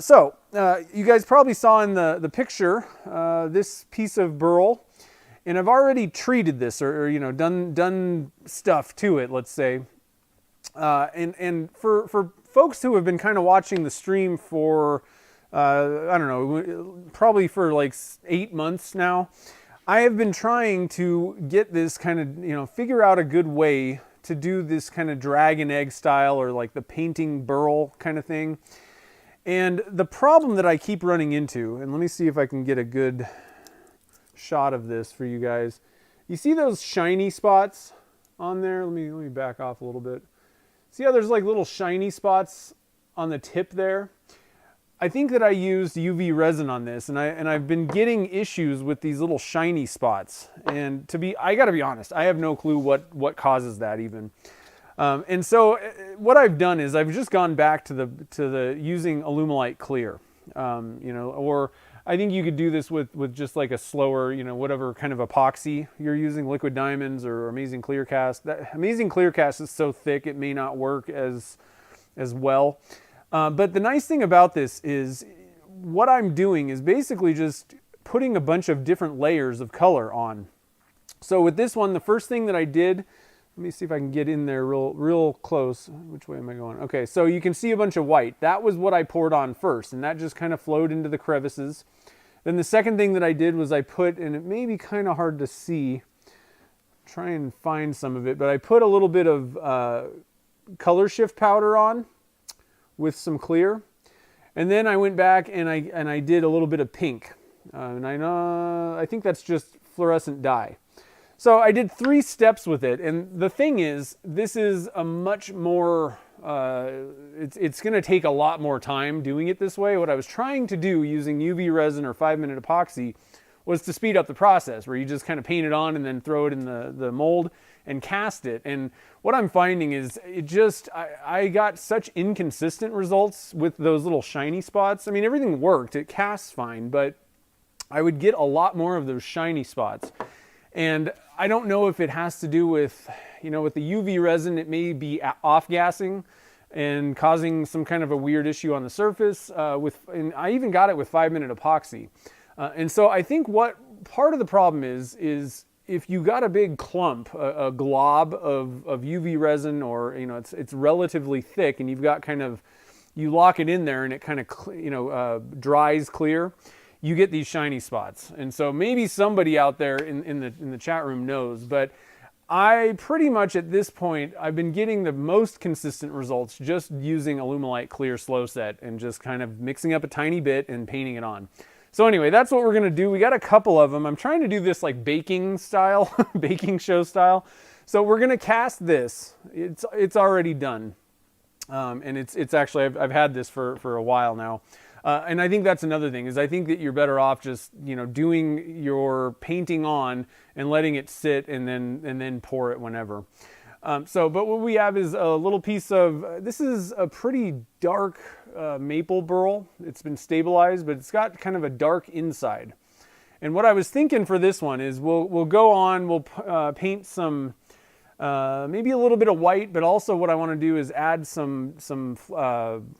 So you guys probably saw in the picture this piece of burl, and I've already treated this or you know done stuff to it, let's say. And for folks who have been kind of watching the stream for I don't know, probably for like 8 months now, I have been trying to get this kind of, you know, figure out a good way to do this kind of dragon egg style or like the painting burl kind of thing. And the problem that I keep running into, and let me see if I can get a good shot of this for you guys. You see those shiny spots on there? Let me back off a little bit. See how there's like little shiny spots on the tip there? I think that I used UV resin on this, and I've been getting issues with these little shiny spots. And I gotta be honest, I have no clue what causes that even. And so what I've done is I've just gone back to the using Alumilite clear, you know, or I think you could do this with just like a slower, you know, whatever kind of epoxy you're using, liquid diamonds or amazing clear cast. That amazing clear cast is so thick it may not work as well. But the nice thing about this is what I'm doing is basically just putting a bunch of different layers of color on. So with this one, the first thing that I did, let me see if I can get in there real close. Which way am I going? Okay, so you can see a bunch of white. That was what I poured on first, and that just kind of flowed into the crevices. Then the second thing that I did was I put, and it may be kind of hard to see, try and find some of it, but I put a little bit of color shift powder on with some clear. And then I went back and I did a little bit of pink. And I think that's just fluorescent dye. So I did 3 steps with it, and the thing is, this is a much more, it's going to take a lot more time doing it this way. What I was trying to do using UV resin or 5-minute epoxy was to speed up the process, where you just kind of paint it on and then throw it in the mold and cast it. And what I'm finding is I got such inconsistent results with those little shiny spots. I mean, everything worked, it casts fine, but I would get a lot more of those shiny spots. And I don't know if it has to do with, you know, with the UV resin, it may be off-gassing and causing some kind of a weird issue on the surface. And I even got it with 5-minute epoxy. And so I think what part of the problem is if you got a big clump, a glob of UV resin, or, you know, it's relatively thick, and you've got kind of, you lock it in there and it kind of, you know, dries clear, you get these shiny spots. And so maybe somebody out there in the chat room knows, but I pretty much at this point, I've been getting the most consistent results just using Alumilite clear slow set and just kind of mixing up a tiny bit and painting it on. So anyway, that's what we're gonna do. We got a couple of them. I'm trying to do this like baking style, baking show style. So we're gonna cast this. It's already done. And it's actually, I've had this for a while now. And I think that's another thing, is I think that you're better off just, you know, doing your painting on and letting it sit and then pour it whenever. But what we have is a little piece of, this is a pretty dark maple burl. It's been stabilized, but it's got kind of a dark inside. And what I was thinking for this one is we'll go on, we'll paint some, maybe a little bit of white, but also what I want to do is add some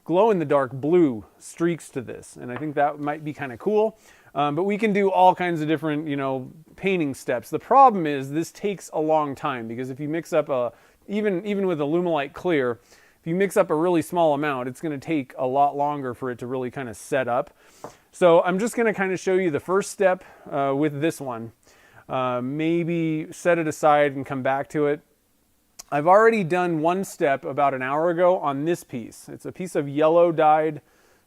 glow-in-the-dark blue streaks to this, and I think that might be kind of cool. But we can do all kinds of different, you know, painting steps. The problem is this takes a long time, because if you mix up even with Alumilite clear, if you mix up a really small amount, it's going to take a lot longer for it to really kind of set up. So I'm just going to kind of show you the first step with this one. Maybe set it aside and come back to it. I've already done one step about an hour ago on this piece. It's a piece of yellow dyed,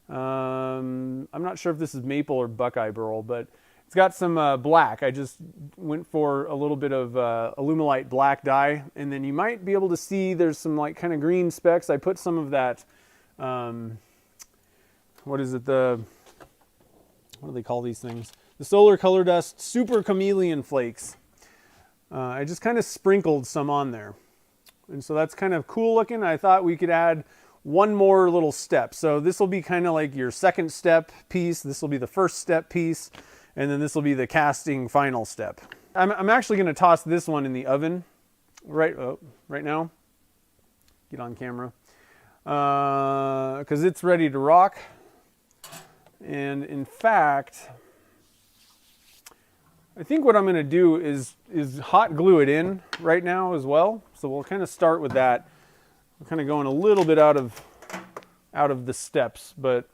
I'm not sure if this is maple or buckeye burl, but it's got some black. I just went for a little bit of Alumilite black dye, and then you might be able to see there's some like kind of green specks. I put some of that, what is it, what do they call these things? The solar color dust super chameleon flakes. I just kind of sprinkled some on there. And so that's kind of cool looking. I thought we could add one more little step. So this will be kind of like your second step piece. This will be the first step piece. And then this will be the casting final step. I'm actually going to toss this one in the oven right now. Get on camera. Because it's ready to rock. And in fact, I think what I'm going to do is hot glue it in right now as well. So we'll kind of start with that. We're kind of going a little bit out of the steps, but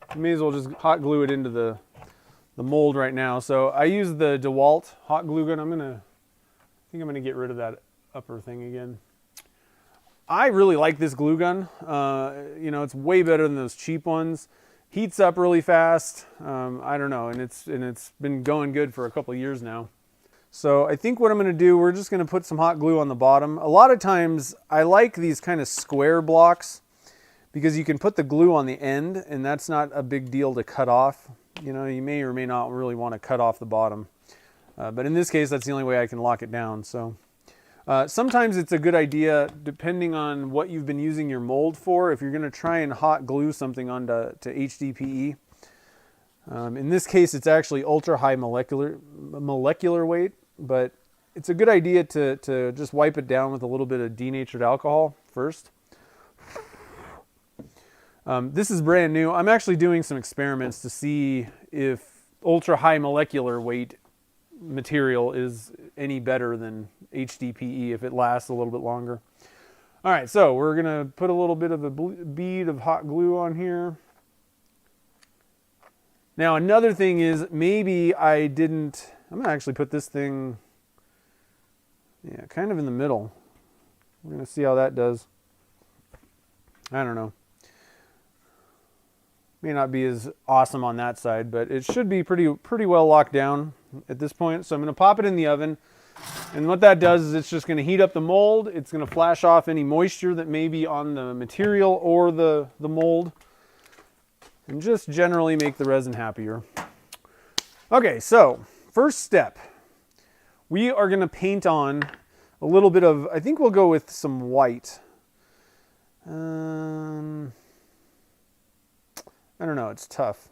I may as well just hot glue it into the mold right now. So I use the DeWalt hot glue gun. I think I'm gonna get rid of that upper thing again. I really like this glue gun. You know, it's way better than those cheap ones. Heats up really fast. I don't know, and it's been going good for a couple of years now. So I think what I'm gonna do, we're just gonna put some hot glue on the bottom. A lot of times I like these kind of square blocks because you can put the glue on the end, and that's not a big deal to cut off. You know, you may or may not really want to cut off the bottom. But in this case, that's the only way I can lock it down. So sometimes it's a good idea, depending on what you've been using your mold for, if you're going to try and hot glue something onto HDPE. In this case, it's actually ultra high molecular weight, but it's a good idea to just wipe it down with a little bit of denatured alcohol first. This is brand new. I'm actually doing some experiments to see if ultra high molecular weight material is any better than HDPE, if it lasts a little bit longer. All right, so we're gonna put a little bit of a bead of hot glue on here. Now another thing is, maybe I'm gonna actually put this thing, yeah, kind of in the middle. We're gonna see how that does. I don't know. May not be as awesome on that side, but it should be pretty well locked down at this point. So I'm going to pop it in the oven, and what that does is it's just going to heat up the mold. It's going to flash off any moisture that may be on the material or the mold, and just generally make the resin happier. Okay, so first step, we are going to paint on a little bit of, I think we'll go with some white. I don't know, it's tough.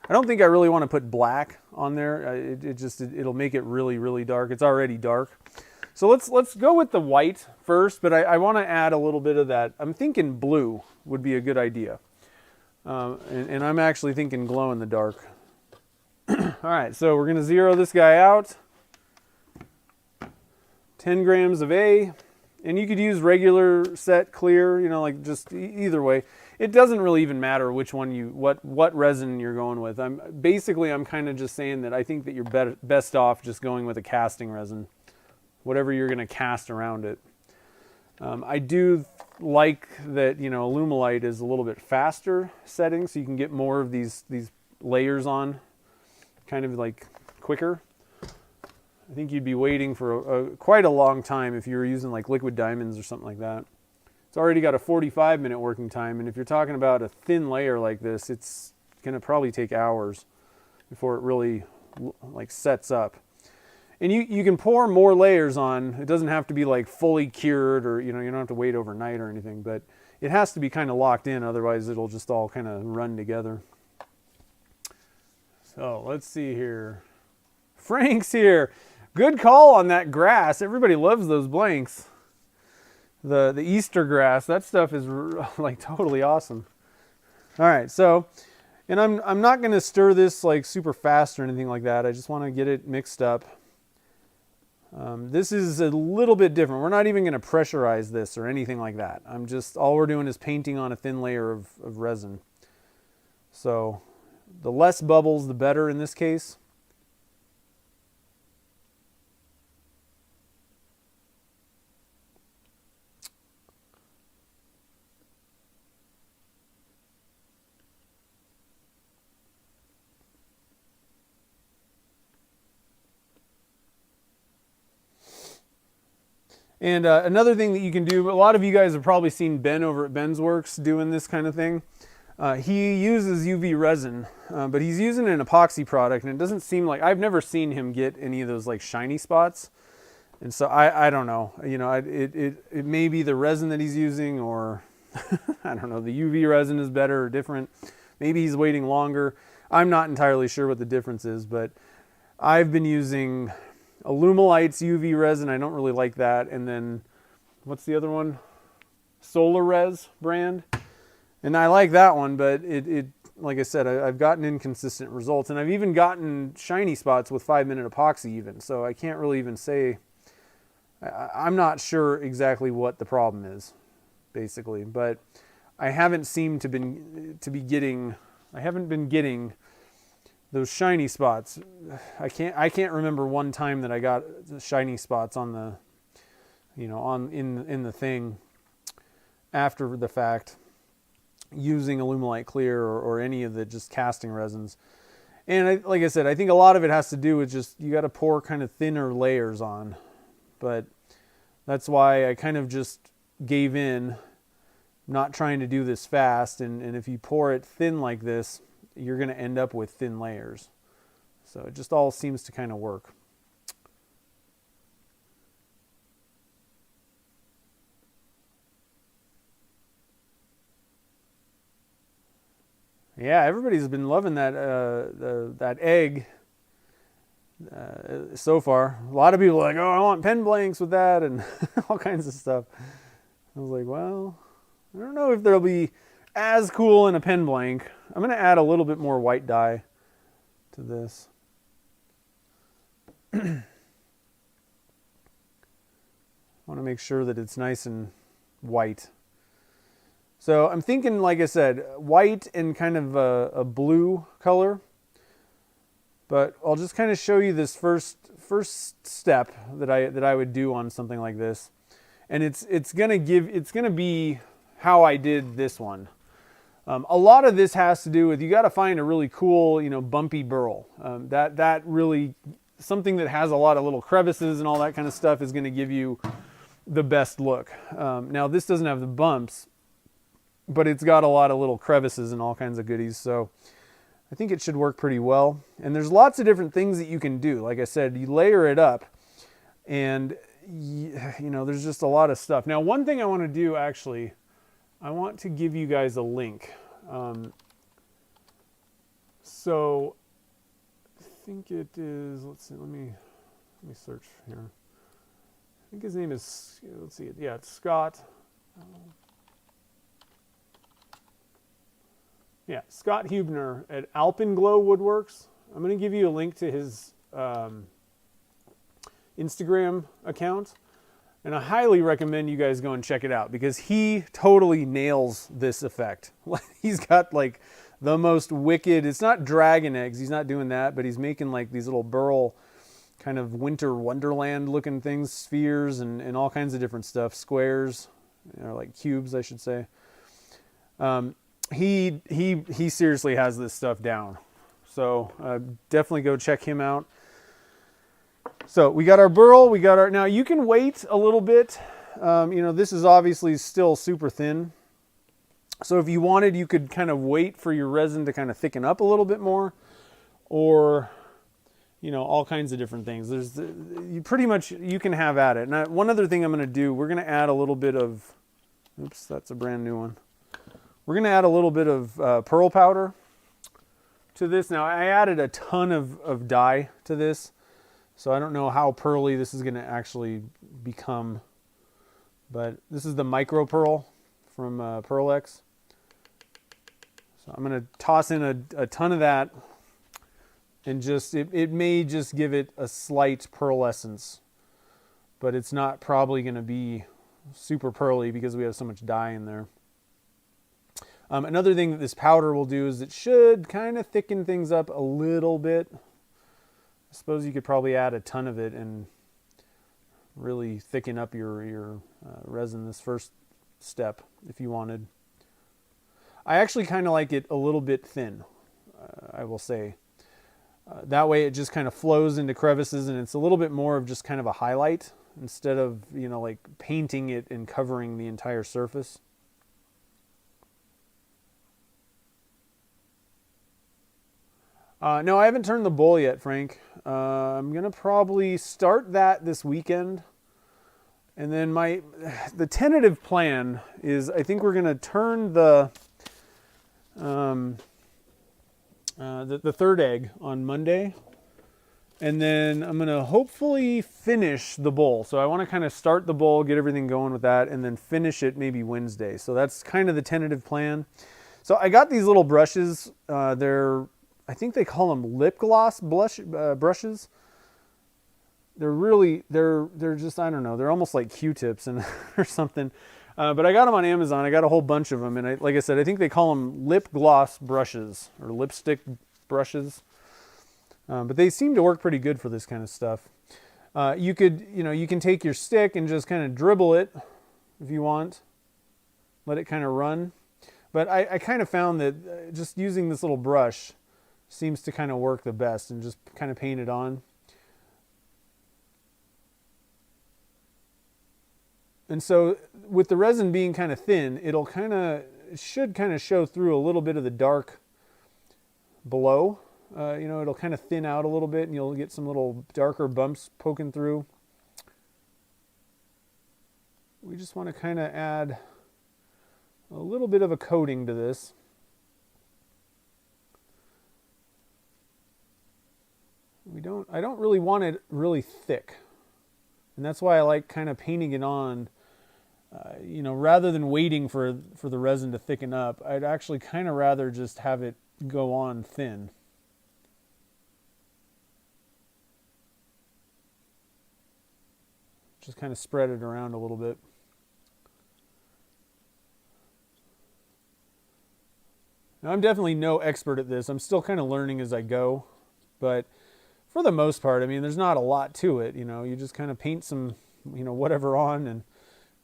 I don't think I really want to put black on there. It'll make it really, really dark. It's already dark. So let's go with the white first, but I want to add a little bit of that. I'm thinking blue would be a good idea. And I'm actually thinking glow in the dark. All right, so we're going to zero this guy out. 10 grams of A. And you could use regular set clear, you know, like just either way. It doesn't really even matter which one what resin you're going with. I'm kind of just saying that I think that you're best off just going with a casting resin, whatever you're going to cast around it. I do like that, you know, Alumilite is a little bit faster setting, so you can get more of these layers on, kind of like quicker. I think you'd be waiting for quite a long time if you were using like liquid diamonds or something like that. It's already got a 45-minute working time, and if you're talking about a thin layer like this, it's going to probably take hours before it really like sets up. And you can pour more layers on. It doesn't have to be like fully cured, or you know, you don't have to wait overnight or anything, but it has to be kind of locked in, otherwise it'll just all kind of run together. So let's see here. Frank's here. Good call on that grass. Everybody loves those blanks. The Easter grass, that stuff is like totally awesome. All right, so, and I'm not going to stir this like super fast or anything like that. I just want to get it mixed up. This is a little bit different. We're not even going to pressurize this or anything like that. All we're doing is painting on a thin layer of resin. So the less bubbles, the better in this case. And another thing that you can do, a lot of you guys have probably seen Ben over at Ben's Works doing this kind of thing. He uses UV resin, but he's using an epoxy product, and it doesn't seem like, I've never seen him get any of those like shiny spots. And so I don't know, you know, it may be the resin that he's using, or I don't know, the UV resin is better or different. Maybe he's waiting longer. I'm not entirely sure what the difference is, but I've been using Alumilite's UV resin. I don't really like that. And then what's the other one? Solar Res brand. And I like that one, but it like I said, I've gotten inconsistent results, and I've even gotten shiny spots with 5-minute epoxy even. So I can't really even say, I'm not sure exactly what the problem is, basically. But I haven't seemed to be getting, I haven't been getting those shiny spots. I can't remember one time that I got the shiny spots on the, in the thing after the fact, using Alumilite Clear or any of the just casting resins. And like I said, I think a lot of it has to do with just, you got to pour kind of thinner layers on. But that's why I kind of just gave in, not trying to do this fast. And if you pour it thin like this, you're going to end up with thin layers. So it just all seems to kind of work. Yeah, everybody's been loving that that egg so far. A lot of people are like, oh, I want pen blanks with that and all kinds of stuff. I was like, well, I don't know if they'll be as cool in a pen blank. I'm going to add a little bit more white dye to this. I want to make sure that it's nice and white. So I'm thinking, like I said, white and kind of a blue color. But I'll just kind of show you this first step that I would do on something like this, and it's gonna be how I did this one. A lot of this has to do with, you got to find a really cool, bumpy burl. That really, something that has a lot of little crevices and all that kind of stuff is going to give you the best look. Now this doesn't have the bumps, but it's got a lot of little crevices and all kinds of goodies. So I think it should work pretty well. And there's lots of different things that you can do. Like I said, you layer it up and there's just a lot of stuff. Now, one thing I want to do, actually, I want to give you guys a link. So I think it is, let's see, let me search here. I think his name is, let's see, yeah, it's Scott. Yeah, Scott Hubner at Alpenglow Woodworks. I'm going to give you a link to his Instagram account. And I highly recommend you guys go and check it out, because he totally nails this effect. He's got like the most wicked, it's not dragon eggs, he's not doing that, but he's making like these little burl kind of winter wonderland looking things, spheres and all kinds of different stuff, squares, like cubes, I should say. He seriously has this stuff down. So definitely go check him out. So we got our burl, now you can wait a little bit. This is obviously still super thin. So if you wanted, you could kind of wait for your resin to kind of thicken up a little bit more, or, all kinds of different things. You can have at it. Now, one other thing I'm going to do, we're going to add a little bit of, oops, that's a brand new one. We're going to add a little bit of pearl powder to this. Now, I added a ton of dye to this, so I don't know how pearly this is going to actually become. But this is the micro pearl from Pearl X. So I'm going to toss in a ton of that, and just it may just give it a slight pearlescence, but it's not probably going to be super pearly because we have so much dye in there. Another thing that this powder will do is it should kind of thicken things up a little bit. I suppose you could probably add a ton of it and really thicken up your resin this first step if you wanted. I actually kind of like it a little bit thin, I will say. That way it just kind of flows into crevices, and it's a little bit more of just kind of a highlight instead of, like painting it and covering the entire surface. No, I haven't turned the bowl yet, Frank. I'm going to probably start that this weekend. And then the tentative plan is, I think we're going to turn the third egg on Monday. And then I'm gonna hopefully finish the bowl. So I wanna kind of start the bowl, get everything going with that, and then finish it maybe Wednesday. So that's kind of the tentative plan. So I got these little brushes. I think they call them lip gloss brushes. They're just, I don't know, they're almost like Q-tips and or something. But I got them on Amazon. I got a whole bunch of them. And like I said, I think they call them lip gloss brushes or lipstick brushes. But they seem to work pretty good for this kind of stuff. You can take your stick and just kind of dribble it if you want. Let it kind of run. But I kind of found that just using this little brush seems to kind of work the best, and just kind of paint it on. And so with the resin being kind of thin, it should kind of show through a little bit of the dark below. It'll kind of thin out a little bit, and you'll get some little darker bumps poking through. We just want to kind of add a little bit of a coating to this. I don't really want it really thick. And that's why I like kind of painting it on, rather than waiting for the resin to thicken up. I'd actually kind of rather just have it go on thin. Just kind of spread it around a little bit. Now, I'm definitely no expert at this. I'm still kind of learning as I go, but for the most part, I mean, there's not a lot to it. You just kind of paint some, whatever on, and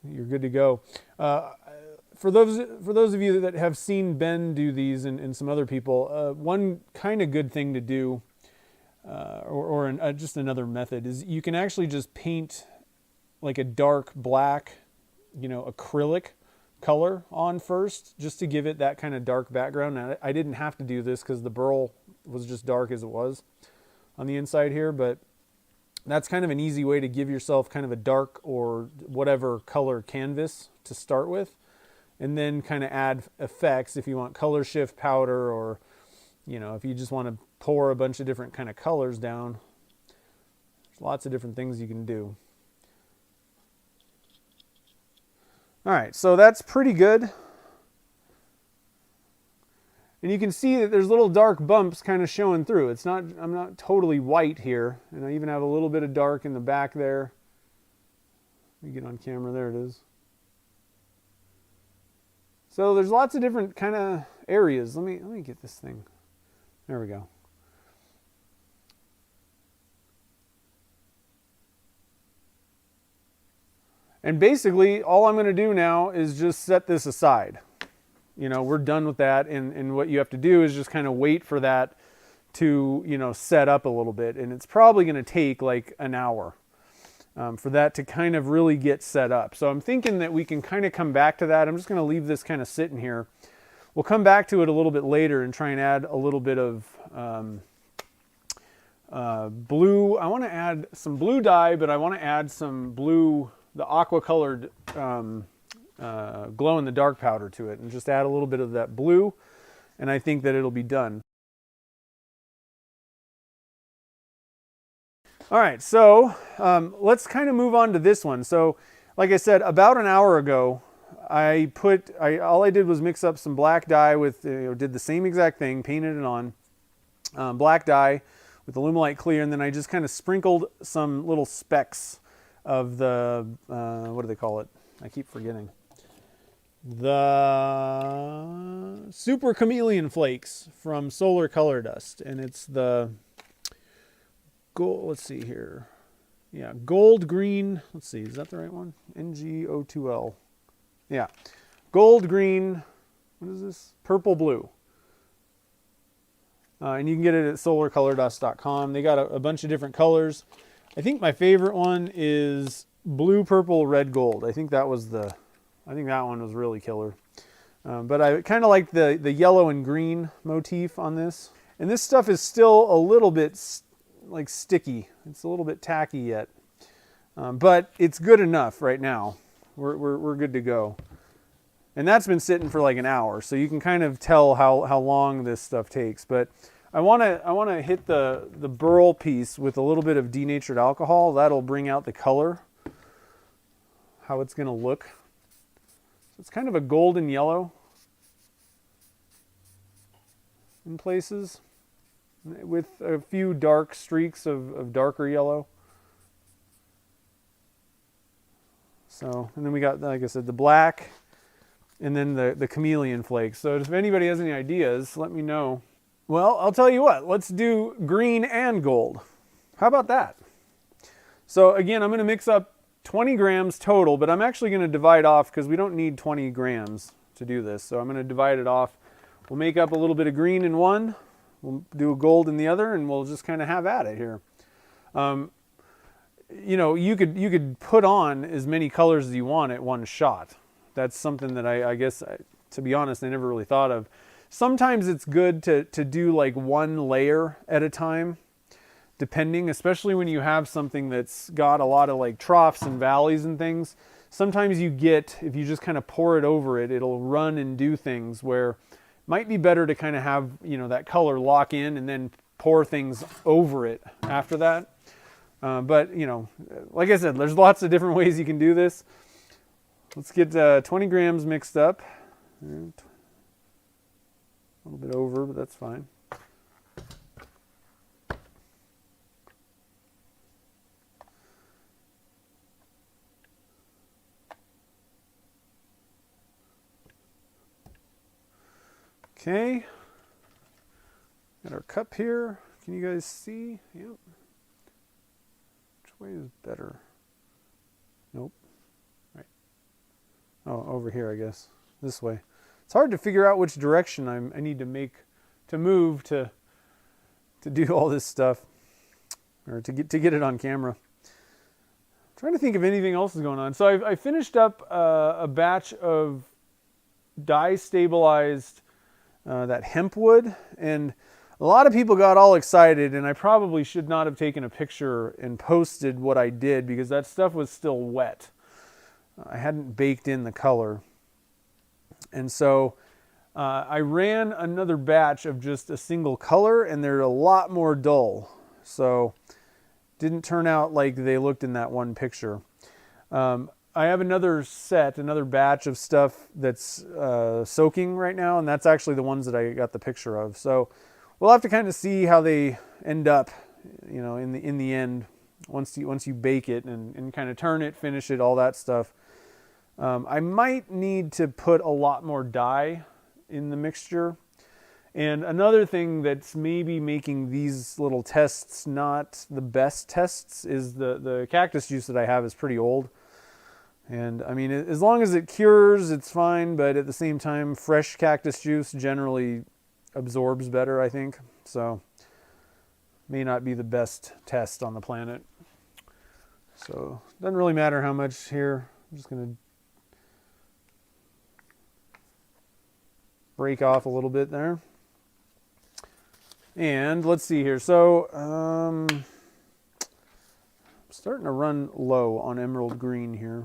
you're good to go. For those of you that have seen Ben do these and some other people, one kind of good thing to do, just another method, is you can actually just paint like a dark black, acrylic color on first, just to give it that kind of dark background. Now, I didn't have to do this because the burl was just dark as it was on the inside here, but that's kind of an easy way to give yourself kind of a dark or whatever color canvas to start with, and then kind of add effects if you want color shift powder, or if you just want to pour a bunch of different kind of colors down. There's lots of different things you can do. All right, so that's pretty good. And you can see that there's little dark bumps kind of showing through. I'm not totally white here. And I even have a little bit of dark in the back there. Let me get on camera, there it is. So there's lots of different kind of areas. Let me get this thing. There we go. And basically, all I'm going to do now is just set this aside. We're done with that, and what you have to do is just kind of wait for that to, set up a little bit. And it's probably going to take like an hour for that to kind of really get set up. So I'm thinking that we can kind of come back to that. I'm just going to leave this kind of sitting here. We'll come back to it a little bit later and try and add a little bit of blue. I want to add some blue dye, but I want to add some blue, the aqua colored glow in the dark powder to it, and just add a little bit of that blue, and I think that it'll be done. All right, so let's kind of move on to this one. So like I said, about an hour ago, all I did was mix up some black dye with, did the same exact thing, painted it on, black dye with Alumilite clear, and then I just kind of sprinkled some little specks of the, what do they call it? I keep forgetting. The Super Chameleon Flakes from Solar Color Dust. And it's the gold, let's see here. Yeah, gold green, let's see, is that the right one? NGO2L. Yeah, gold green, what is this? Purple blue. And you can get it at solarcolordust.com. They got a bunch of different colors. I think my favorite one is blue, purple, red, gold. I think that one was really killer. But I kind of like the yellow and green motif on this. And this stuff is still a little bit like sticky. It's a little bit tacky yet. But it's good enough right now. We're good to go. And that's been sitting for like an hour. So you can kind of tell how long this stuff takes. But I want to hit the burl piece with a little bit of denatured alcohol. That'll bring out the color, how it's going to look. So it's kind of a golden yellow in places, with a few dark streaks of darker yellow. So, and then we got, like I said, the black, and then the chameleon flakes. So if anybody has any ideas, let me know. Well, I'll tell you what, let's do green and gold. How about that? So again, I'm going to mix up 20 grams total, but I'm actually going to divide off because we don't need 20 grams to do this. So I'm going to divide it off. We'll make up a little bit of green in one, we'll do a gold in the other, and we'll just kind of have at it here. You know, you could put on as many colors as you want at one shot. That's something that I guess, to be honest, I never really thought of. Sometimes it's good to do like one layer at a time, depending, especially when you have something that's got a lot of like troughs and valleys and things. Sometimes you get, if you just kind of pour it over it, it'll run and do things where it might be better to kind of have, you know, that color lock in and then pour things over it after that. But, you know, like I said, there's lots of different ways you can do this. Let's get 20 grams mixed up. A little bit over, but that's fine. Okay. Got our cup here. Can you guys see? Yep. Which way is better? Nope. Right. Oh, over here, I guess. This way. It's hard to figure out which direction I need to move to do all this stuff, or to get it on camera. I'm trying to think if anything else is going on. So I finished up a batch of dye stabilized that hemp wood, and a lot of people got all excited, and I probably should not have taken a picture and posted what I did because that stuff was still wet. I hadn't baked in the color. And so I ran another batch of just a single color, and they're a lot more dull. So didn't turn out like they looked in that one picture. I have another batch of stuff that's soaking right now, and that's actually the ones that I got the picture of. So we'll have to kind of see how they end up, you know, in the end, once you bake it and kind of turn it, finish it, all that stuff. I might need to put a lot more dye in the mixture. And another thing that's maybe making these little tests not the best tests is the cactus juice that I have is pretty old. And I mean, as long as it cures, it's fine. But at the same time, fresh cactus juice generally absorbs better, I think. So may not be the best test on the planet. So it doesn't really matter how much here. I'm just going to break off a little bit there. And let's see here. So I'm starting to run low on emerald green here.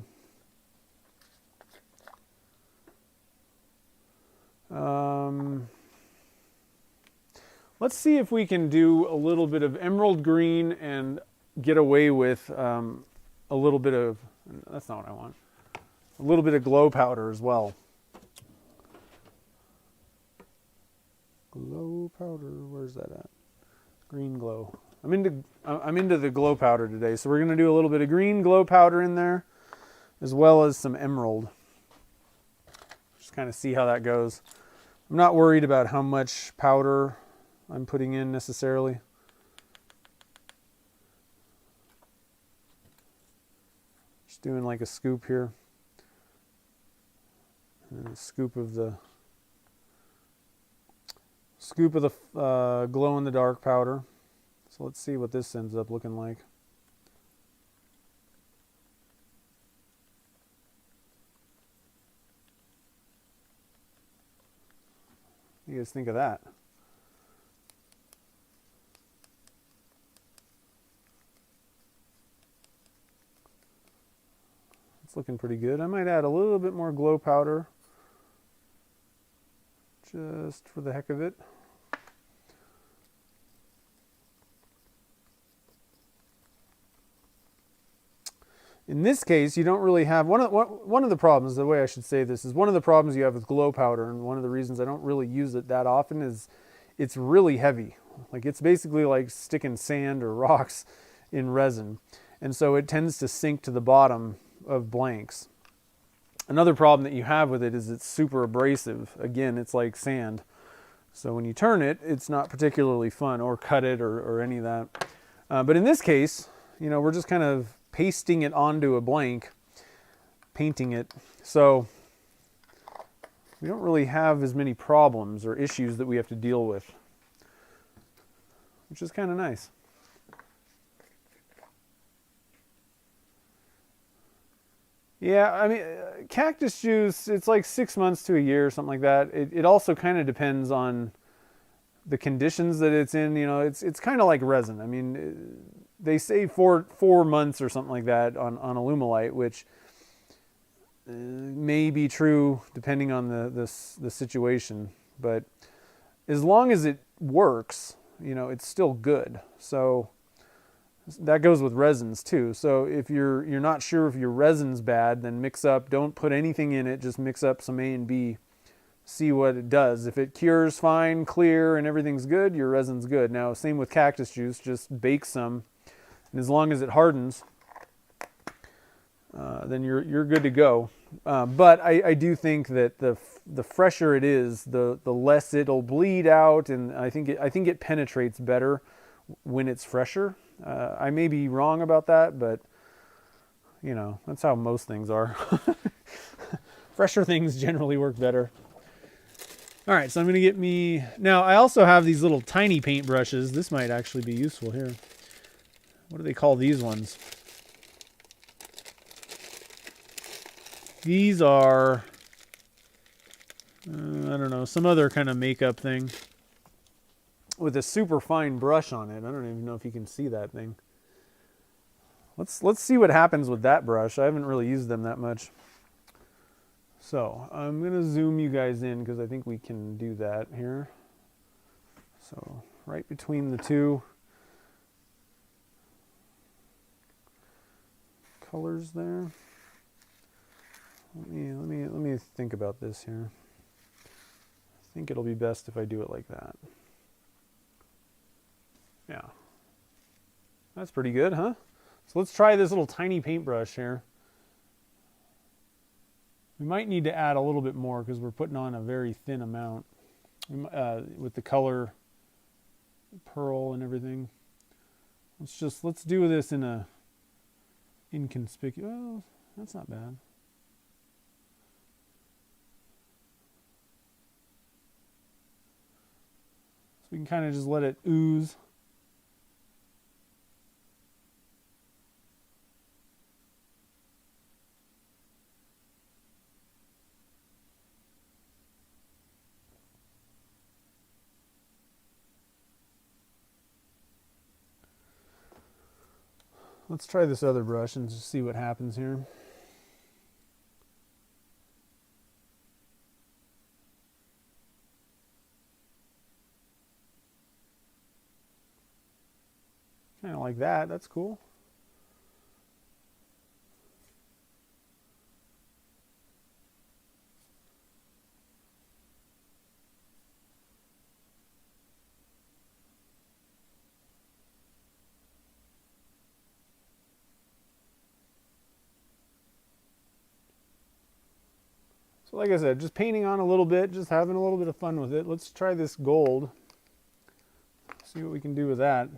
Let's see if we can do a little bit of emerald green and get away with a little bit of, that's not what I want, a little bit of glow powder as well. Glow powder, where's that at? Green glow. I'm into the glow powder today, so we're going to do a little bit of green glow powder in there, as well as some emerald. Just kind of see how that goes. I'm not worried about how much powder I'm putting in necessarily. Just doing like a scoop here, and a scoop of the glow in the dark powder. So let's see what this ends up looking like. What do you guys think of that? It's looking pretty good. I might add a little bit more glow powder just for the heck of it. In this case, you don't really have, one of the problems, the way I should say this, is one of the problems you have with glow powder, and one of the reasons I don't really use it that often is it's really heavy. Like it's basically like sticking sand or rocks in resin. And so it tends to sink to the bottom of blanks. Another problem that you have with it is it's super abrasive. Again, it's like sand. So when you turn it, it's not particularly fun, or cut it or any of that. But in this case, we're just kind of pasting it onto a blank, painting it. So we don't really have as many problems or issues that we have to deal with, which is kind of nice. Yeah, I mean, cactus juice, it's like 6 months to a year or something like that. It also kind of depends on the conditions that it's in. It's kind of like resin. I mean, they say 4 months or something like that on Alumilite, which may be true depending on the situation. But as long as it works, it's still good. So that goes with resins too. So if you're not sure if your resin's bad, then mix up. Don't put anything in it. Just mix up some A and B. See what it does. If it cures fine, clear, and everything's good, your resin's good. Now, same with cactus juice. Just bake some, and as long as it hardens, then you're good to go. But I do think that the fresher it is, the less it'll bleed out, and I think it penetrates better when it's fresher. I may be wrong about that, but that's how most things are. Fresher things generally work better. All right, so I'm going to get me... Now, I also have these little tiny paint brushes. This might actually be useful here. What do they call these ones? These are... I don't know, some other kind of makeup thing with a super fine brush on it. I don't even know if you can see that thing. Let's see what happens with that brush. I haven't really used them that much. So I'm going to zoom you guys in because I think we can do that here. So right between the two colors there. Let me think about this here. I think it'll be best if I do it like that. Yeah. That's pretty good, huh? So let's try this little tiny paintbrush here. We might need to add a little bit more because we're putting on a very thin amount with the color pearl and everything. Let's do this in a inconspicuous. Oh, that's not bad. So we can kind of just let it ooze. Let's try this other brush and just see what happens here. Kind of like that. That's cool. So like I said, just painting on a little bit, just having a little bit of fun with it. Let's try this gold. See what we can do with that.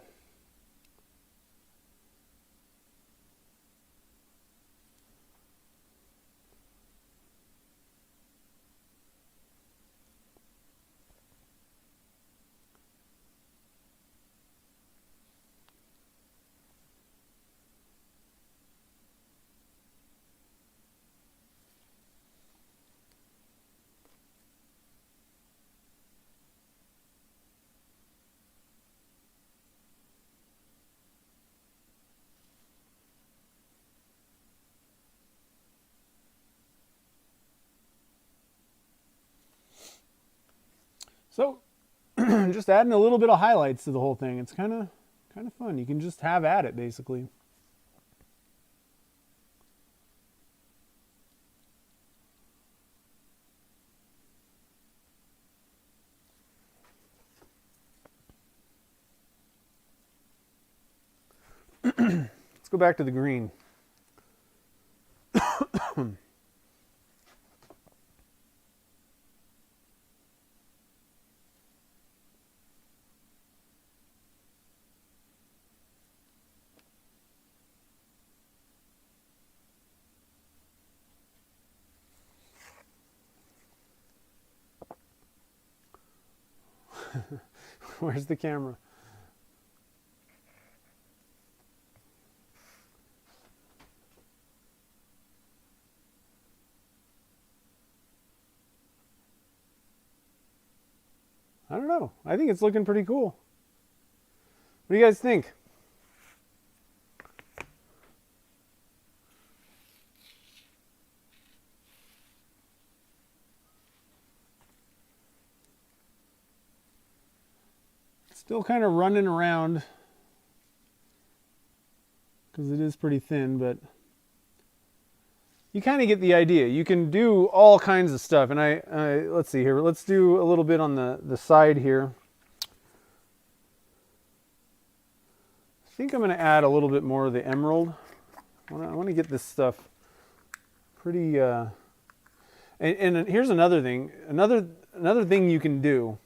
So just adding a little bit of highlights to the whole thing. It's kind of fun. You can just have at it basically. go back to the green. Where's the camera? I don't know. I think it's looking pretty cool. What do you guys think? Still kind of running around because it is pretty thin, but you kind of get the idea. You can do all kinds of stuff. And let's see here. Let's do a little bit on the side here. I think I'm going to add a little bit more of the emerald. I want to get this stuff pretty... And here's another thing. Another thing you can do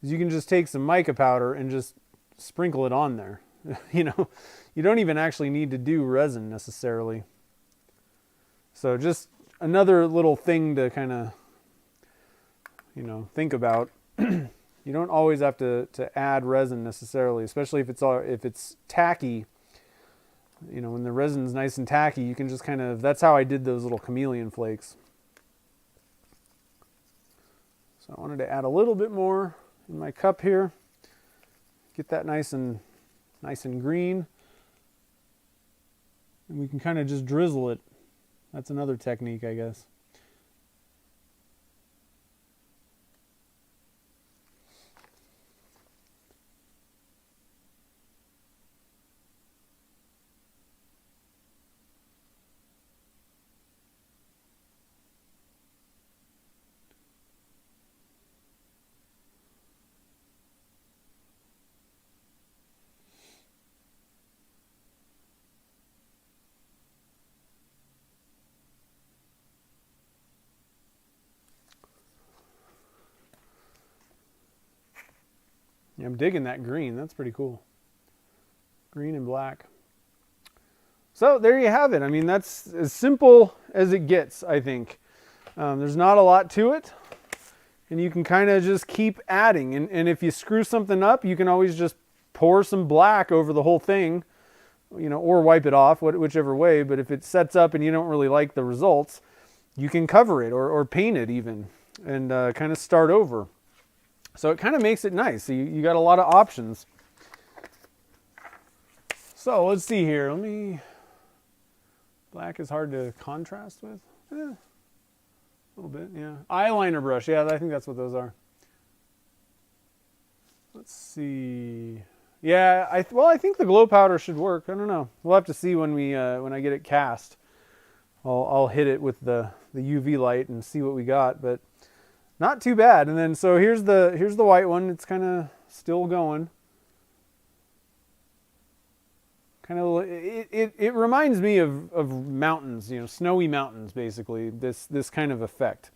is you can just take some mica powder and just sprinkle it on there. You know, you don't even actually need to do resin necessarily. So just another little thing to kind of, you know, think about. You don't always have to add resin necessarily, especially if it's tacky. You know, when the resin's nice and tacky, you can just kind of, that's how I did those little chameleon flakes. So I wanted to add a little bit more in my cup here. Get that nice and green. And we can kind of just drizzle it. That's another technique, I guess. Yeah, I'm digging that green. That's pretty cool. Green and black. So there you have it. I mean, that's as simple as it gets, I think. There's not a lot to it. And you can kind of just keep adding. And if you screw something up, you can always just pour some black over the whole thing, you know, or wipe it off, whichever way. But if it sets up and you don't really like the results, you can cover it or paint it even and kind of start over. So it kind of makes it nice. So you got a lot of options. So let's see here. Black is hard to contrast with. A little bit, yeah. Eyeliner brush, yeah, I think that's what those are. Let's see. Yeah, I think the glow powder should work. I don't know. We'll have to see when I get it cast. I'll hit it with the UV light and see what we got, but not too bad. And then so here's the white one. It's kind of still going. Kind of it reminds me of mountains, you know, snowy mountains basically. This kind of effect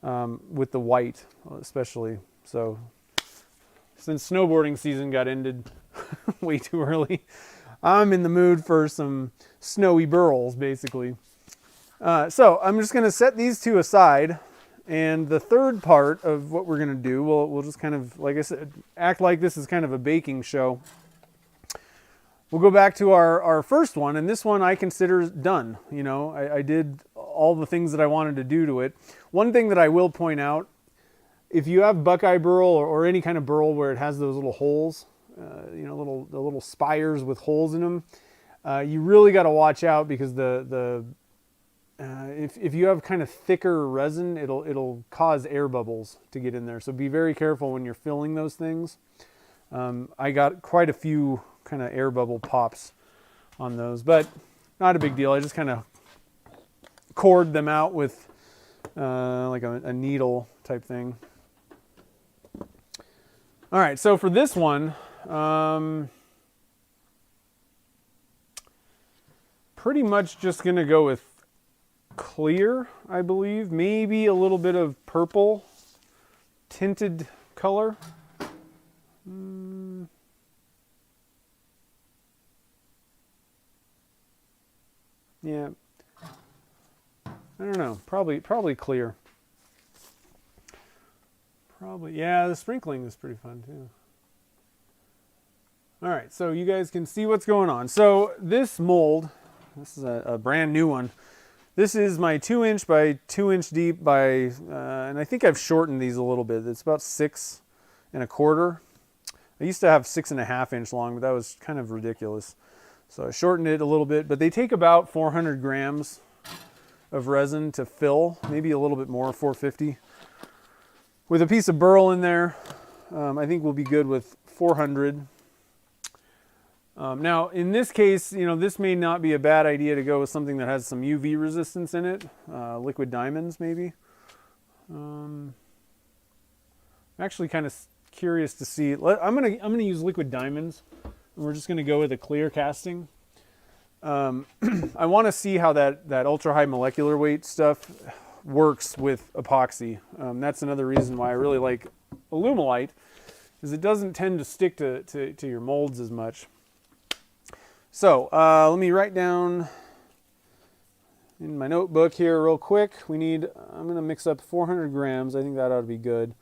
with the white especially. So since snowboarding season got ended way too early, I'm in the mood for some snowy burls basically. So I'm just going to set these two aside. And the third part of what we're going to do, we'll just kind of, like I said, act like this is kind of a baking show. We'll go back to our first one, and this one I consider done. You know, I did all the things that I wanted to do to it. One thing that I will point out, if you have Buckeye burl or any kind of burl where it has those little holes, you know, the little spires with holes in them, you really got to watch out because if you have kind of thicker resin, it'll cause air bubbles to get in there. So be very careful when you're filling those things. I got quite a few kind of air bubble pops on those, but not a big deal. I just kind of cored them out with like a needle type thing. All right, so for this one, pretty much just going to go with clear, I believe. Maybe a little bit of purple tinted color. Yeah. I don't know. Probably clear. Probably. Yeah, the sprinkling is pretty fun too. All right, so you guys can see what's going on. So this mold, this is a brand new one. This is my 2-inch by 2-inch deep by, and I think I've shortened these a little bit. It's about 6 1/4. I used to have 6.5 inch long, but that was kind of ridiculous. So I shortened it a little bit, but they take about 400 grams of resin to fill, maybe a little bit more, 450. With a piece of burl in there, I think we'll be good with 400. Now, in this case, you know, this may not be a bad idea to go with something that has some UV resistance in it. Liquid diamonds, maybe. I'm actually kind of curious to see. I'm gonna use liquid diamonds, and we're just gonna go with a clear casting. I want to see how that ultra high molecular weight stuff works with epoxy. That's another reason why I really like Alumilite, is it doesn't tend to stick to your molds as much. So let me write down in my notebook here real quick. I'm going to mix up 400 grams. I think that ought to be good.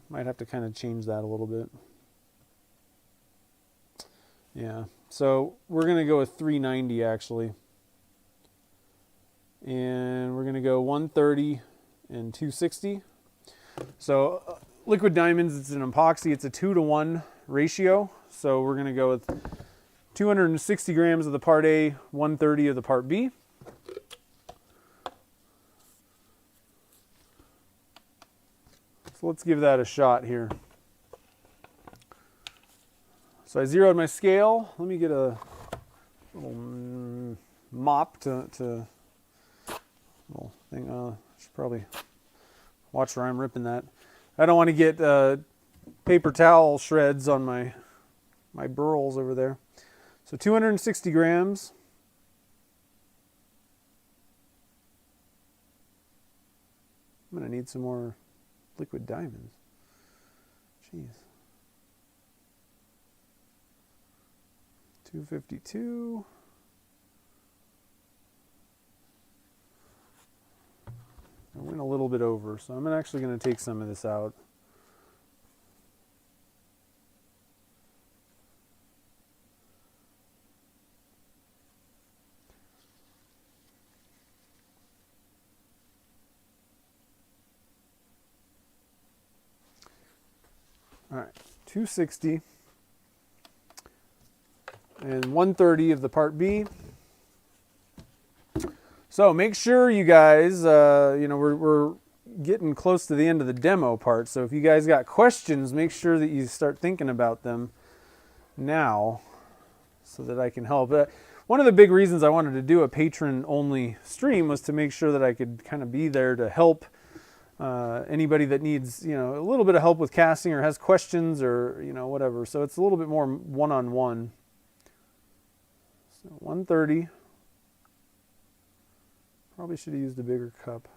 Might have to kind of change that a little bit. Yeah, so we're going to go with 390 actually. And we're going to go 130 and 260. So liquid diamonds, it's an epoxy. It's a 2-to-1 ratio. So we're going to go with 260 grams of the part A, 130 of the part B. So let's give that a shot here. So I zeroed my scale. Let me get a little mop to little thing. I should probably watch where I'm ripping that. I don't want to get paper towel shreds on my burls over there. So 260 grams. I'm going to need some more liquid diamonds. Jeez. 252. I went a little bit over, so I'm actually going to take some of this out. All right, 260 and 130 of the part B. So make sure you guys, you know, we're getting close to the end of the demo part. So if you guys got questions, make sure that you start thinking about them now so that I can help. One of the big reasons I wanted to do a patron-only stream was to make sure that I could kind of be there to help anybody that needs, you know, a little bit of help with casting or has questions or, you know, whatever. So it's a little bit more one-on-one. So 130. Probably should have used a bigger cup.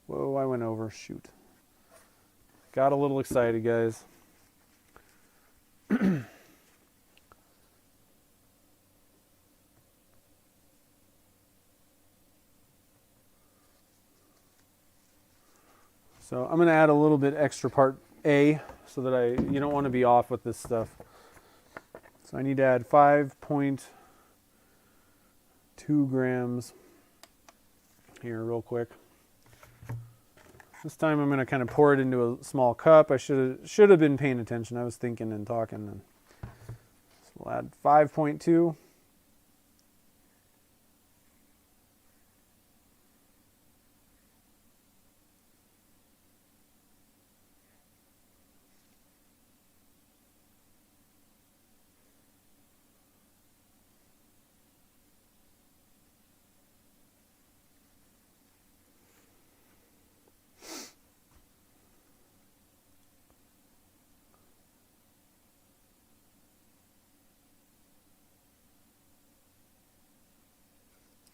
Whoa, I went over. Shoot. Got a little excited, guys. So I'm going to add a little bit extra part A so that you don't want to be off with this stuff. So I need to add 5.2 grams here real quick. This time I'm going to kind of pour it into a small cup. I should have been paying attention. I was thinking and talking. And so we'll add 5.2.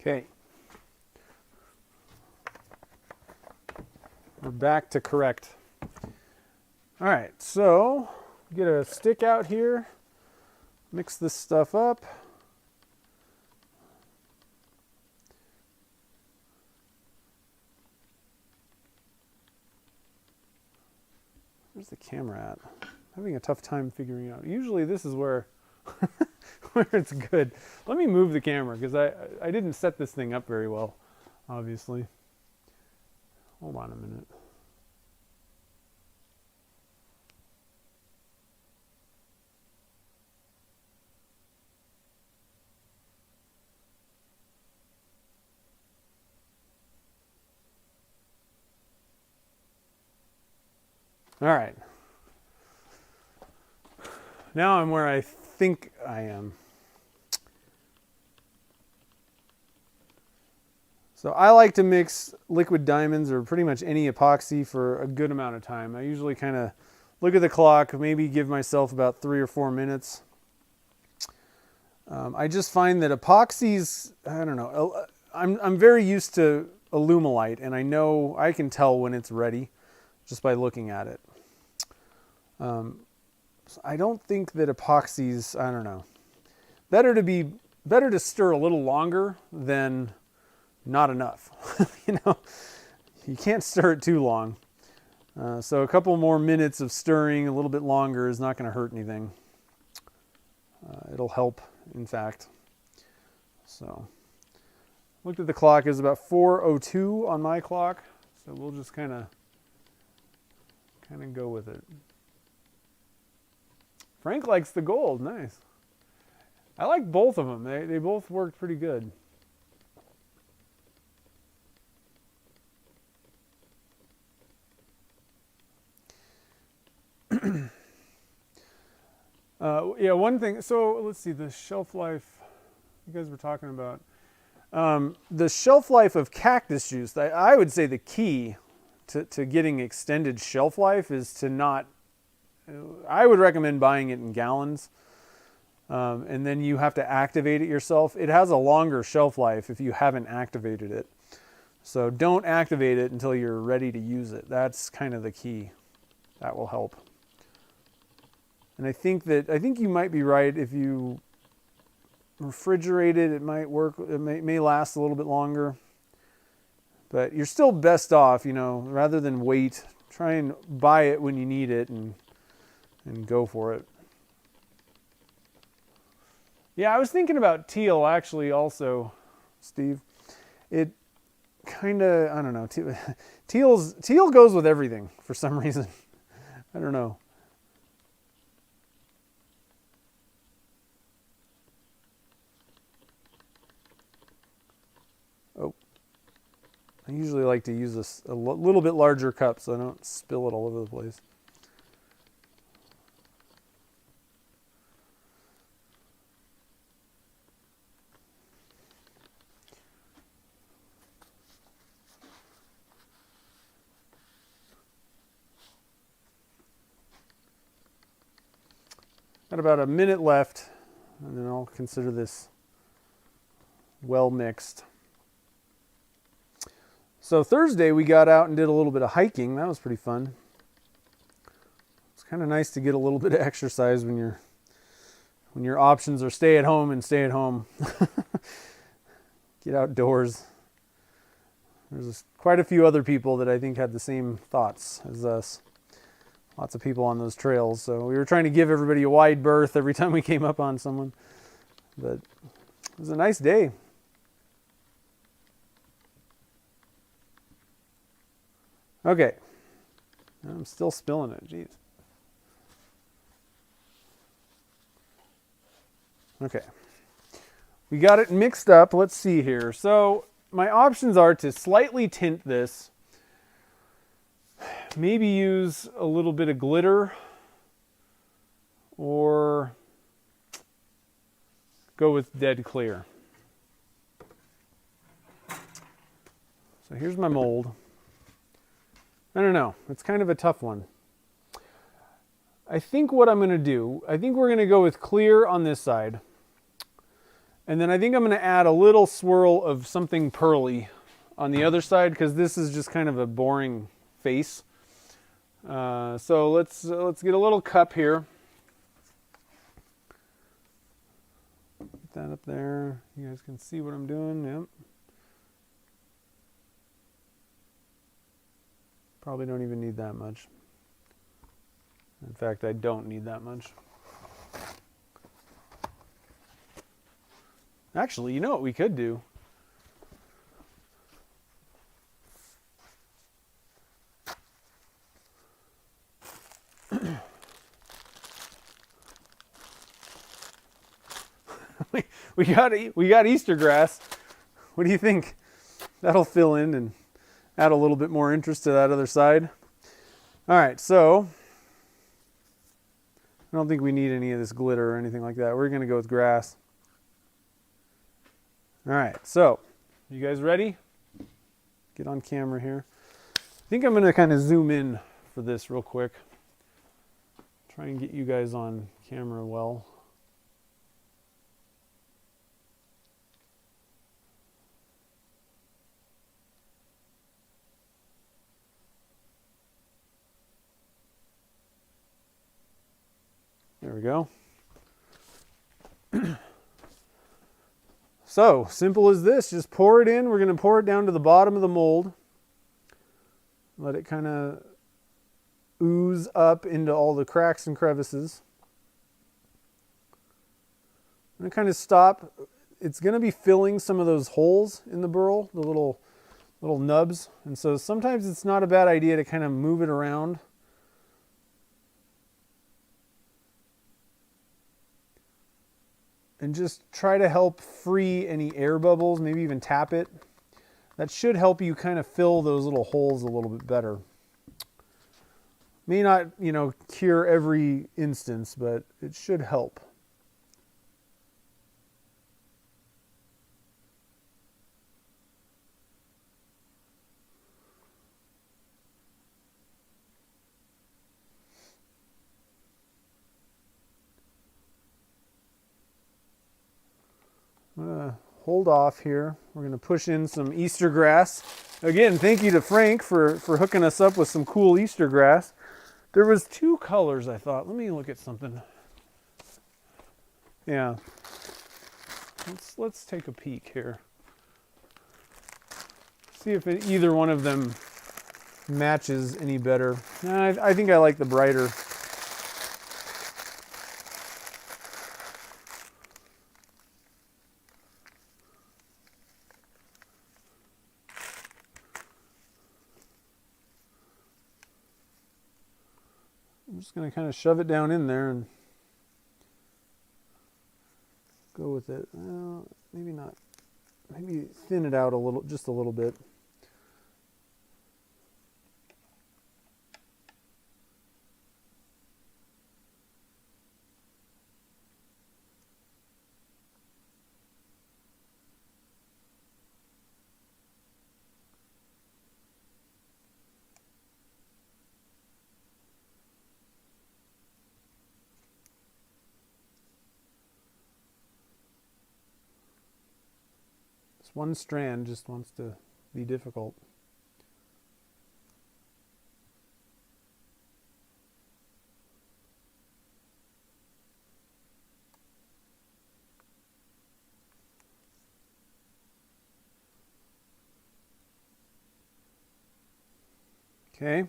Okay. We're back to correct. All right, so get a stick out here, mix this stuff up. Where's the camera at? I'm having a tough time figuring out. Usually this is where, where it's good. Let me move the camera because I didn't set this thing up very well, obviously. Hold on a minute. All right. Now I'm where I think I am. So I like to mix liquid diamonds or pretty much any epoxy for a good amount of time. I usually kind of look at the clock, maybe give myself about 3 or 4 minutes. I just find that epoxies, I don't know, I'm very used to Alumilite, and I know I can tell when it's ready just by looking at it. So I don't think that epoxies, I don't know, better to stir a little longer than not enough. You know, you can't stir it too long. So a couple more minutes of stirring, a little bit longer, is not going to hurt anything. It'll help, in fact. So, looked at the clock, it's about 4:02 on my clock. So we'll just kind of go with it. Frank likes the gold, nice. I like both of them. They both worked pretty good. Yeah, one thing, so let's see, the shelf life, you guys were talking about. The shelf life of cactus juice, I would say the key to getting extended shelf life is to not, I would recommend buying it in gallons. And then you have to activate it yourself. It has a longer shelf life if you haven't activated it. So don't activate it until you're ready to use it. That's kind of the key. That will help. And I think you might be right. If you refrigerate it, it might work. It may last a little bit longer. But you're still best off, you know, rather than wait. Try and buy it when you need it and go for it. Yeah, I was thinking about teal actually also, Steve. It kind of, I don't know, teal goes with everything for some reason. I don't know. Oh, I usually like to use a little bit larger cup so I don't spill it all over the place. Got about a minute left, and then I'll consider this well mixed. So Thursday we got out and did a little bit of hiking. That was pretty fun. It's kind of nice to get a little bit of exercise when your options are stay at home and stay at home. Get outdoors. There's quite a few other people that I think had the same thoughts as us. Lots of people on those trails, so we were trying to give everybody a wide berth every time we came up on someone. But it was a nice day. Okay. I'm still spilling it, jeez. Okay. We got it mixed up. Let's see here. So my options are to slightly tint this. Maybe use a little bit of glitter or go with dead clear. So here's my mold. I don't know. It's kind of a tough one. I think what I'm going to do, I think we're going to go with clear on this side. And then I think I'm going to add a little swirl of something pearly on the other side, because this is just kind of a boring face. So let's get a little cup here. Get that up there. You guys can see what I'm doing. Yep. Probably don't even need that much. In fact, I don't need that much. Actually, you know what we could do? we got Easter grass. What do you think? That'll fill in and add a little bit more interest to that other side. All right, so I don't think we need any of this glitter or anything like that. We're going to go with grass. All right, so you guys ready? Get on camera here. I think I'm going to kind of zoom in for this real quick. Try and get you guys on camera well. There we go. So, simple as this. Just pour it in. We're going to pour it down to the bottom of the mold. Let it kind of ooze up into all the cracks and crevices. I'm going to kind of stop. It's going to be filling some of those holes in the burl, the little nubs. And so sometimes it's not a bad idea to kind of move it around. And just try to help free any air bubbles, maybe even tap it. That should help you kind of fill those little holes a little bit better. May not, cure every instance, but it should help. I'm going to hold off here. We're going to push in some Easter grass. Again, thank you to Frank for hooking us up with some cool Easter grass. There was 2 colors, I thought. Let me look at something. Yeah. Let's take a peek here. See if either one of them matches any better. I think I like the brighter. I'm just going to kind of shove it down in there and go with it. Well, maybe not. Maybe thin it out a little, just a little bit. One strand just wants to be difficult. Okay.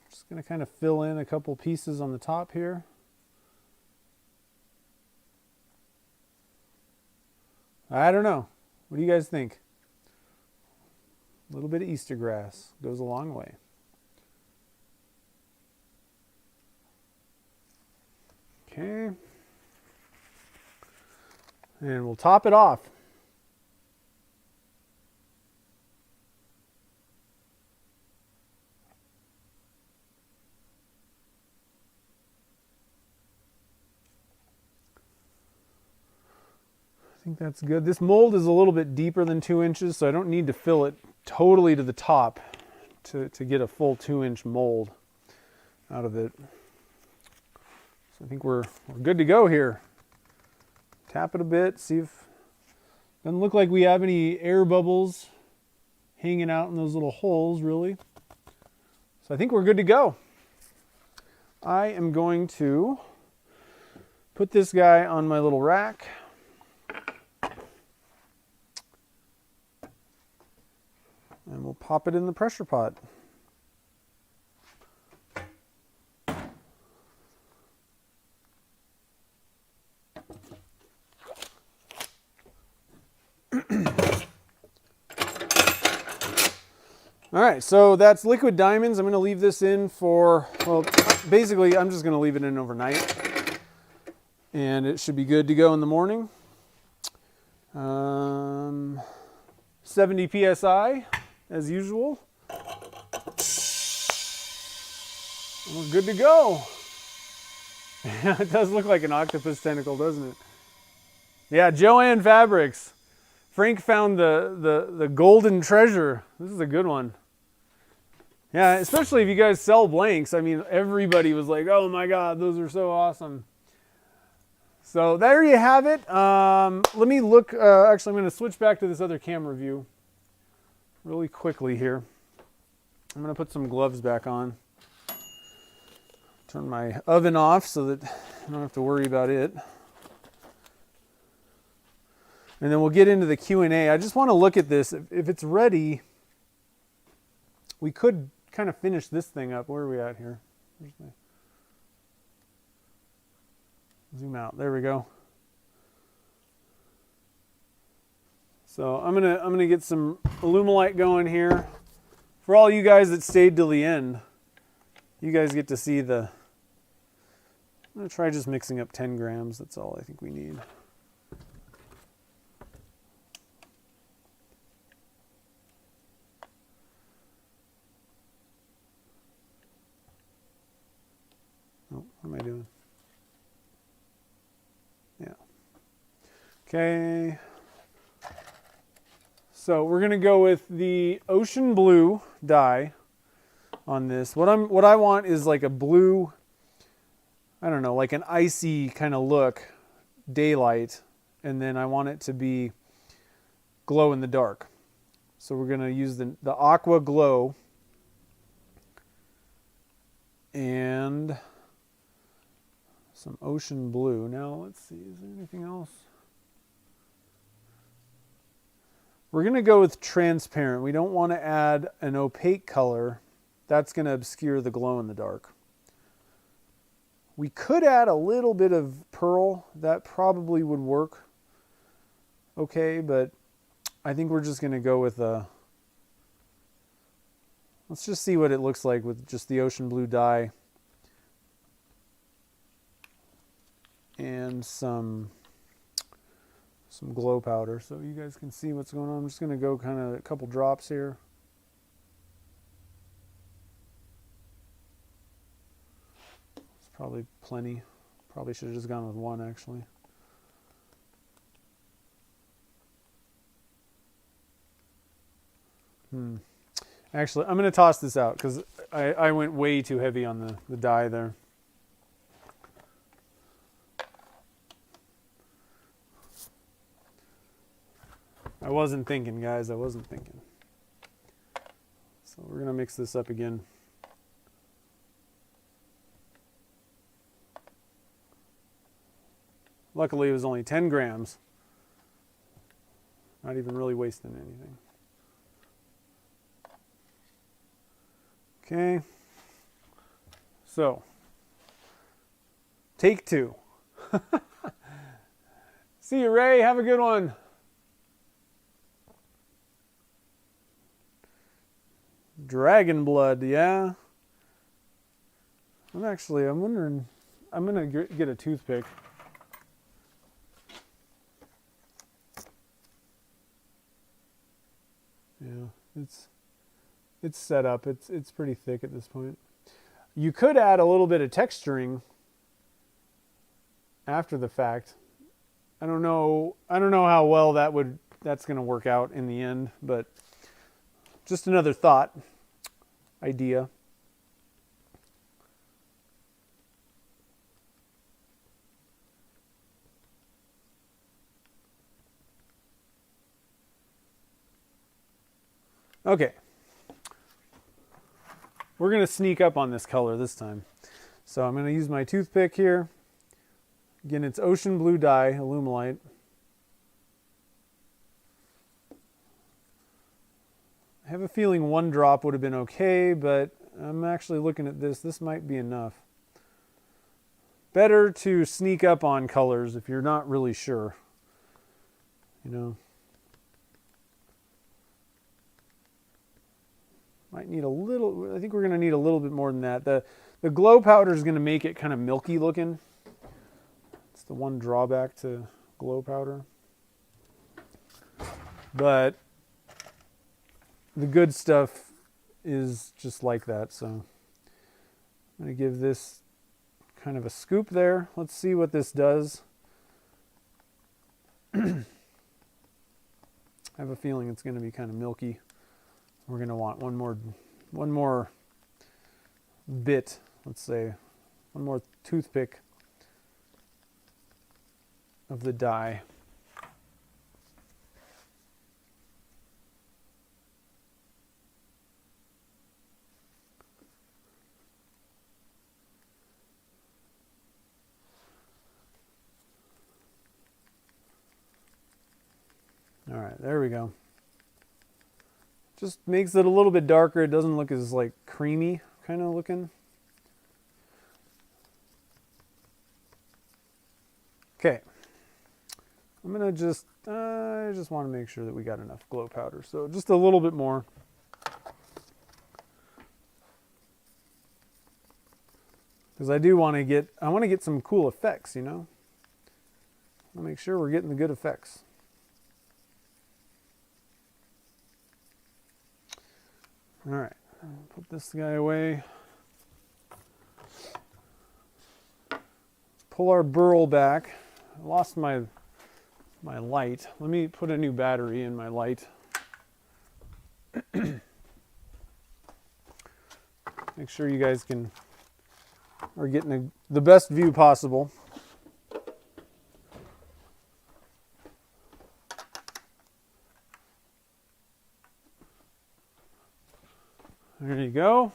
Just going to kind of fill in a couple pieces on the top here. I don't know. What do you guys think? A little bit of Easter grass goes a long way. Okay. And we'll top it off. I think that's good. This mold is a little bit deeper than 2 inches, so I don't need to fill it totally to the top to get a full 2-inch mold out of it. So I think we're good to go here. Tap it a bit, see if, doesn't look like we have any air bubbles hanging out in those little holes really. So I think we're good to go. I am going to put this guy on my little rack. And we'll pop it in the pressure pot. All right, so that's liquid diamonds. I'm going to leave this in for, well, basically I'm just going to leave it in overnight. And it should be good to go in the morning. 70 psi as usual. And we're good to go. It does look like an octopus tentacle, doesn't it? Yeah, Joanne Fabrics. Frank found the golden treasure. This is a good one. Yeah, especially if you guys sell blanks. I mean, everybody was like, oh my God, those are so awesome. So there you have it. Let me look. Actually, I'm going to switch back to this other camera view really quickly here. I'm going to put some gloves back on. Turn my oven off so that I don't have to worry about it. And then we'll get into the Q&A. I just want to look at this. If it's ready, we could kind of finish this thing up. Where are we at here? Where's my... Zoom out. There we go. So I'm gonna get some Alumilite going here. For all you guys that stayed till the end, you guys get to see the... I'm gonna try just mixing up 10 grams. That's all I think we need. Oh, what am I doing? Yeah. Okay. So we're going to go with the ocean blue dye on this. What I want is like a blue, I don't know, like an icy kind of look, daylight, and then I want it to be glow in the dark. So we're going to use the aqua glow and some ocean blue. Now let's see, is there anything else? We're going to go with transparent. We don't want to add an opaque color. That's going to obscure the glow in the dark. We could add a little bit of pearl. That probably would work okay, but I think we're just going to go with a... Let's just see what it looks like with just the ocean blue dye and some glow powder so you guys can see what's going on. I'm just going to go kind of a couple drops here. It's probably plenty. Probably should have just gone with one actually. Actually, I'm going to toss this out because I went way too heavy on the dye there. I wasn't thinking, guys. I wasn't thinking. So we're going to mix this up again. Luckily, it was only 10 grams. Not even really wasting anything. Okay. So, take 2. See you, Ray. Have a good one. Dragon blood, yeah. I'm wondering, I'm going to get a toothpick. Yeah, it's set up. It's pretty thick at this point. You could add a little bit of texturing after the fact. I don't know how well that's going to work out in the end, but just another thought, idea. Okay. We're going to sneak up on this color this time. So I'm going to use my toothpick here. Again, it's ocean blue dye, Alumilite. I have a feeling one drop would have been okay, but I'm actually looking at this. This might be enough. Better to sneak up on colors if you're not really sure. You know. Might need a little, I think we're going to need a little bit more than that. The glow powder is going to make it kind of milky looking. It's the one drawback to glow powder. But the good stuff is just like that. So I'm going to give this kind of a scoop there. Let's see what this does. I have a feeling it's going to be kind of milky. We're going to want one more bit, let's say, one more toothpick of the dye. All right, there we go. Just makes it a little bit darker. It doesn't look as like creamy kind of looking. Okay. I'm gonna I just want to make sure that we got enough glow powder. So just a little bit more. Because I do want to get some cool effects, you know. I want to make sure we're getting the good effects. All right, put this guy away. Let's pull our burl back. I lost my light. Let me put a new battery in my light. Make sure you guys are getting the best view possible. There you go.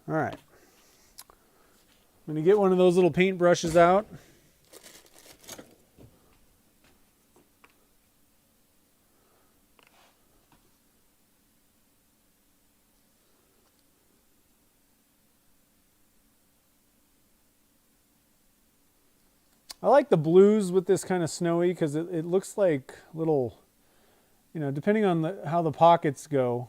All right. I'm going to get one of those little paint brushes out. I like the blues with this kind of snowy because it looks like little, you know, depending on how the pockets go,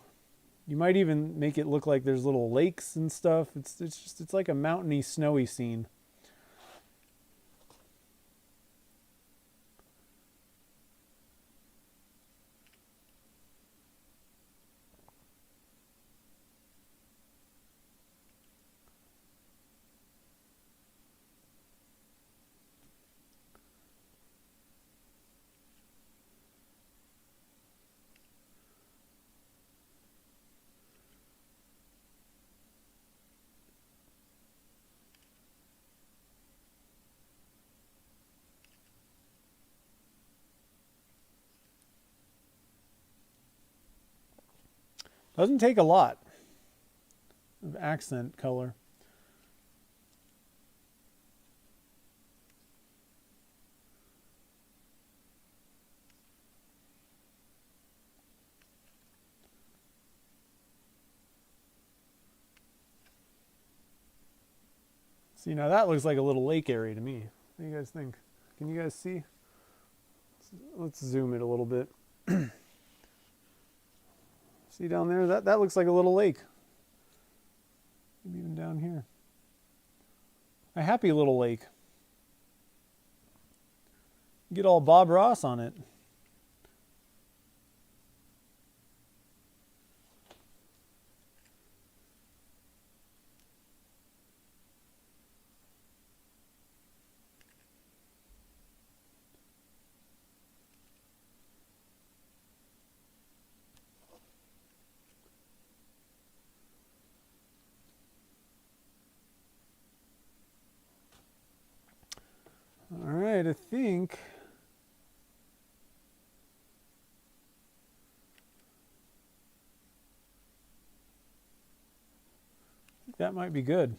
you might even make it look like there's little lakes and stuff. It's like a mountainy, snowy scene. Doesn't take a lot of accent color. See, now that looks like a little lake area to me. What do you guys think? Can you guys see? Let's zoom it a little bit. See down there? That looks like a little lake. Maybe even down here. A happy little lake. Get all Bob Ross on it. All right, I think that might be good.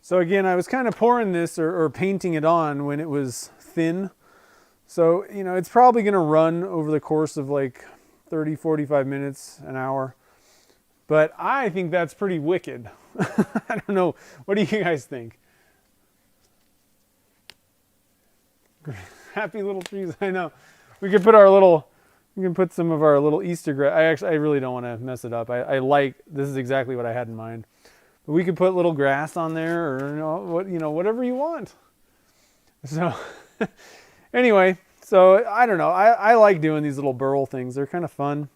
So again, I was kind of pouring this or painting it on when it was thin. So, you know, it's probably going to run over the course of like 30, 45 minutes, an hour. But I think that's pretty wicked. I don't know. What do you guys think? Happy little trees. I know. We could put we can put some of our little Easter grass. I really don't want to mess it up. I like, this is exactly what I had in mind. But we could put little grass on there, or whatever you want. So anyway, so I don't know. I like doing these little burl things. They're kind of fun.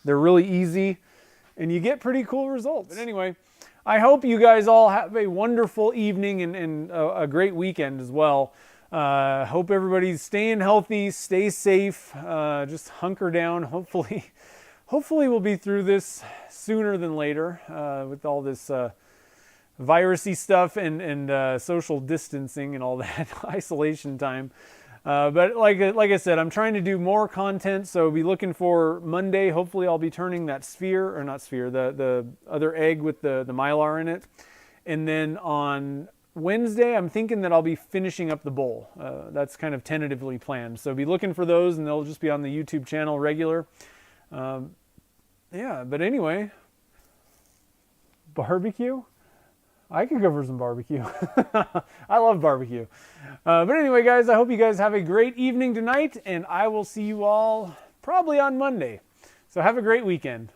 They're really easy, and you get pretty cool results. But anyway, I hope you guys all have a wonderful evening and a great weekend as well. Hope everybody's staying healthy, stay safe, just hunker down. Hopefully we'll be through this sooner than later with all this virusy stuff and social distancing and all that isolation time. But like I said, I'm trying to do more content, so be looking for Monday. Hopefully I'll be turning that sphere, or not sphere, the other egg with the Mylar in it. And then on Wednesday, I'm thinking that I'll be finishing up the bowl. That's kind of tentatively planned. So be looking for those, and they'll just be on the YouTube channel regular. Yeah, but anyway, barbecue? I could go for some barbecue. I love barbecue. But anyway, guys, I hope you guys have a great evening tonight, and I will see you all probably on Monday. So have a great weekend.